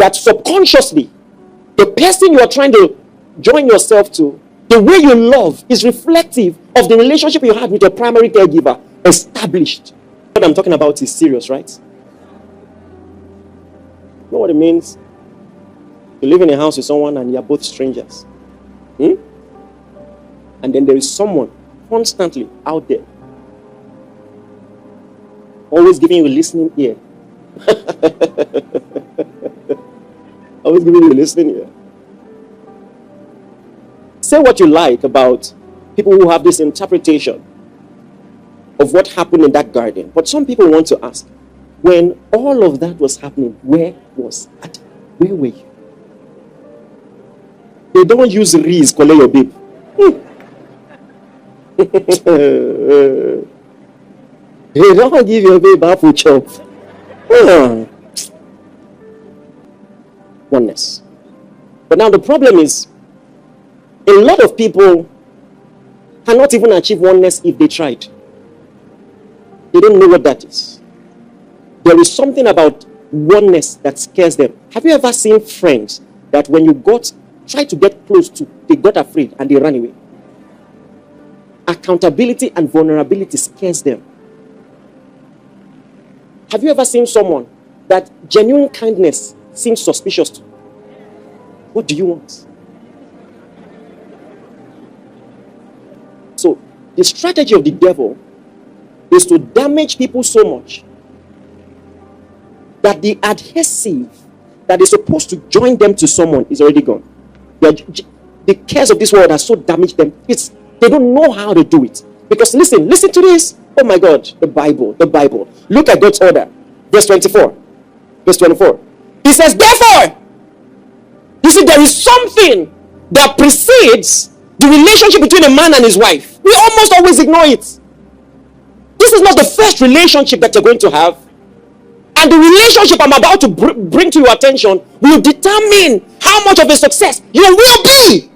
that subconsciously, the person you are trying to join yourself to, the way you love is reflective of the relationship you had with your primary caregiver established. What I'm talking about is serious, right? You know what it means? You live in a house with someone and you're both strangers. And then there is someone constantly out there, always giving you a listening ear. Always giving you a listening ear. Say what you like about people who have this interpretation of what happened in that garden. But some people want to ask, when all of that was happening, where was Adam? Where were you? They don't use Reese, call your babe. They don't give your babe apple chop. Oneness. But now the problem is, a lot of people cannot even achieve oneness if they tried. They don't know what that is. There is something about oneness that scares them. Have you ever seen friends that when you try to get close to, they got afraid and they ran away? Accountability and vulnerability scares them. Have you ever seen someone that genuine kindness seems suspicious to? What do you want? So, the strategy of the devil is to damage people so much that the adhesive that is supposed to join them to someone is already gone. The cares of this world has so damaged them. They don't know how to do it. Because listen to this. Oh my God, the Bible. Look at God's order. Verse 24. Verse 24. He says, therefore, you see, there is something that precedes the relationship between a man and his wife. We almost always ignore it. This is not the first relationship that you're going to have. And the relationship I'm about to bring to your attention will determine how much of a success you will be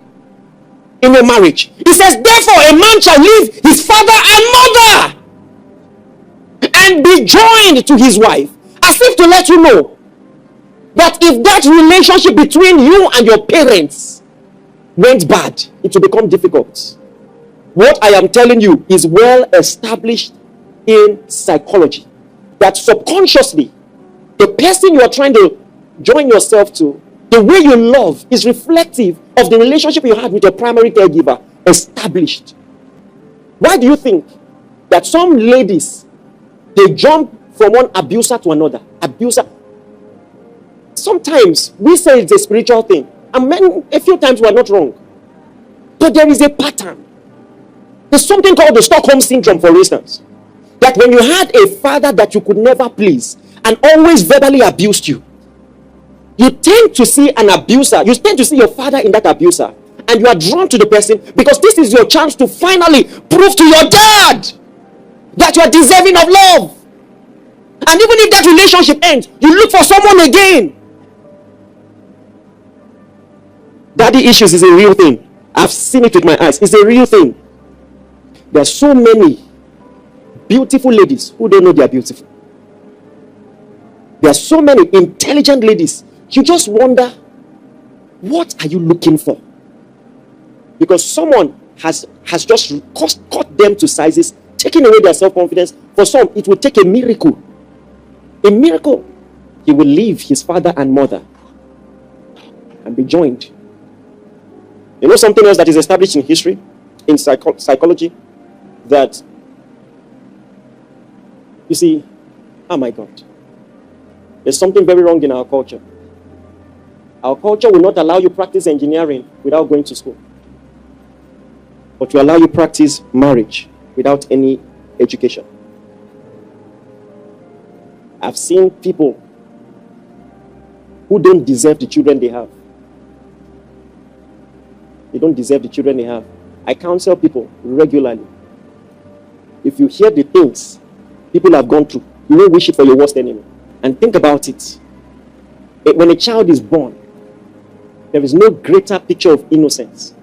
in a marriage. He says, therefore, a man shall leave his father and mother and be joined to his wife. As if to let you know that if that relationship between you and your parents went bad, it will become difficult. What I am telling you is well established in psychology. That subconsciously, the person you are trying to join yourself to, the way you love is reflective of the relationship you had with your primary caregiver established. Why do you think that some ladies, they jump from one abuser to another? Abuser. Sometimes we say it's a spiritual thing. And men, a few times we are not wrong. But there is a pattern. There's something called the Stockholm Syndrome, for instance. That when you had a father that you could never please and always verbally abused you, you tend to see an abuser, you tend to see your father in that abuser, and you are drawn to the person because this is your chance to finally prove to your dad that you are deserving of love. And even if that relationship ends, you look for someone again. Daddy issues is a real thing. I've seen it with my eyes. It's a real thing. There are so many beautiful ladies who don't know they are beautiful. There are so many intelligent ladies. You just wonder, what are you looking for? Because someone has just cut them to sizes, taking away their self-confidence. For some, it will take a miracle. A miracle. He will leave his father and mother and be joined. You know something else that is established in history, in psychology, that, you see, oh my God, there's something very wrong in our culture. Our culture will not allow you practice engineering without going to school, but will allow you practice marriage without any education. I've seen people who don't deserve the children they have. They don't deserve the children they have. I counsel people regularly. If you hear the things people have gone through, you won't wish it for your worst enemy. And think about it. When a child is born, there is no greater picture of innocence,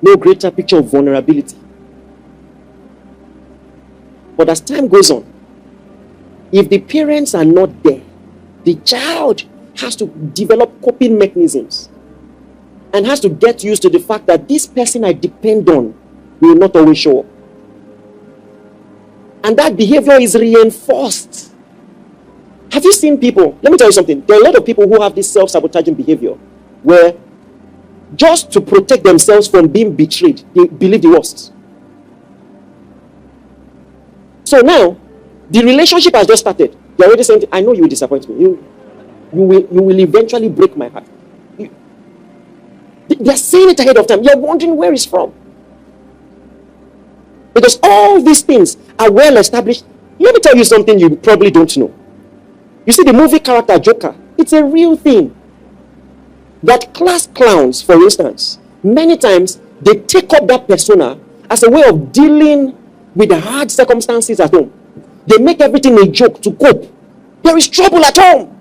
no greater picture of vulnerability. But as time goes on, if the parents are not there, the child has to develop coping mechanisms and has to get used to the fact that this person I depend on will not always show up. And that behavior is reinforced. Have you seen people? Let me tell you something. There are a lot of people who have this self-sabotaging behavior where just to protect themselves from being betrayed, they believe the worst. So now, the relationship has just started. They're already saying, I know you will disappoint me. You will eventually break my heart. They're saying it ahead of time. You're wondering where it's from. Because all these things are well established. Let me tell you something you probably don't know. You see the movie character Joker, it's a real thing. That class clowns, for instance, many times they take up that persona as a way of dealing with the hard circumstances at home. They make everything a joke to cope. There is trouble at home.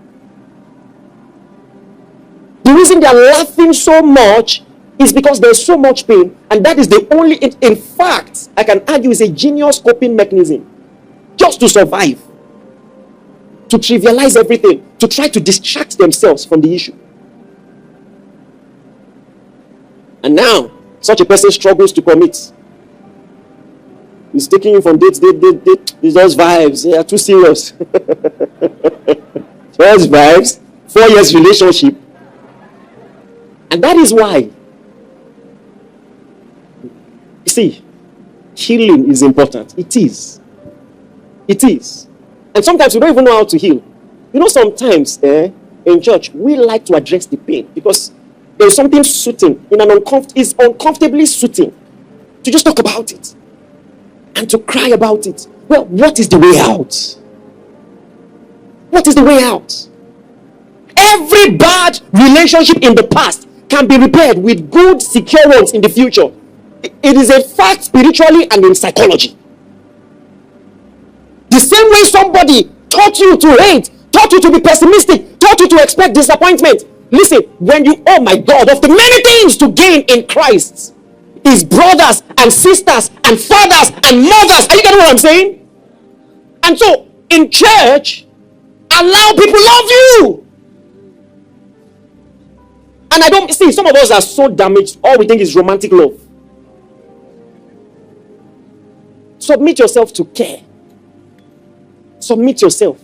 The reason they are laughing so much is because there's so much pain, and that is the only, in fact, I can argue is a genius coping mechanism. Just to survive. To trivialize everything. To try to distract themselves from the issue. And now, such a person struggles to commit. He's taking you from date. It's just vibes. They are too serious. Just vibes. 4 years relationship. And that is why. You see, healing is important. It is. It is. And sometimes we don't even know how to heal. You know, sometimes in church, we like to address the pain because there's something soothing, it's uncomfortably soothing to just talk about it and to cry about it. Well, what is the way out? What is the way out? Every bad relationship in the past can be repaired with good, secure ones in the future. It is a fact spiritually and in psychology. The same way somebody taught you to hate, taught you to be pessimistic, taught you to expect disappointment. Listen, when you, oh my God, of the many things to gain in Christ is brothers and sisters and fathers and mothers. Are you getting what I'm saying? And so, in church, allow people love you. And I don't see, some of us are so damaged, all we think is romantic love. Submit yourself to care. Submit yourself.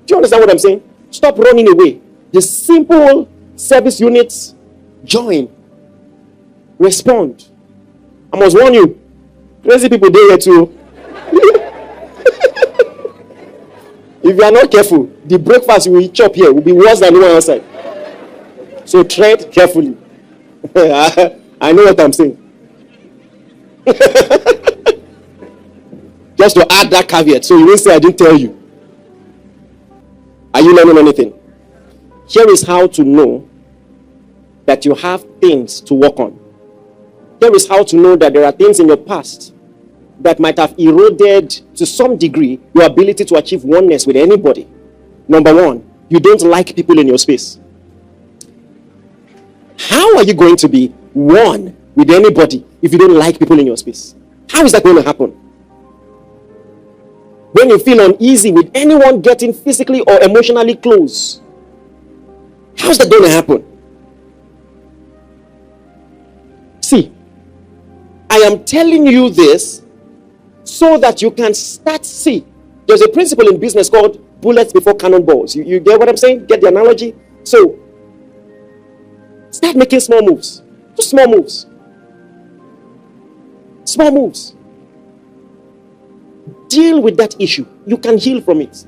Do you understand what I'm saying? Stop running away. The simple service units, join. Respond. I must warn you, crazy people there too. If you are not careful, the breakfast you will chop here will be worse than the one outside. So tread carefully. I know what I'm saying. Just to add that caveat, so you won't say I didn't tell you. Are you learning anything? Here is how to know that you have things to work on. Here is how to know that there are things in your past that might have eroded to some degree your ability to achieve oneness with anybody. Number one, you don't like people in your space. How are you going to be one with anybody if you don't like people in your space? How is that going to happen? When you feel uneasy with anyone getting physically or emotionally close, how's that going to happen? See, I am telling you this so that you can start. See, there's a principle in business called bullets before cannonballs. You get what I'm saying? Get the analogy? So, start making small moves. Just small moves. Small moves. Deal with that issue. You can heal from it.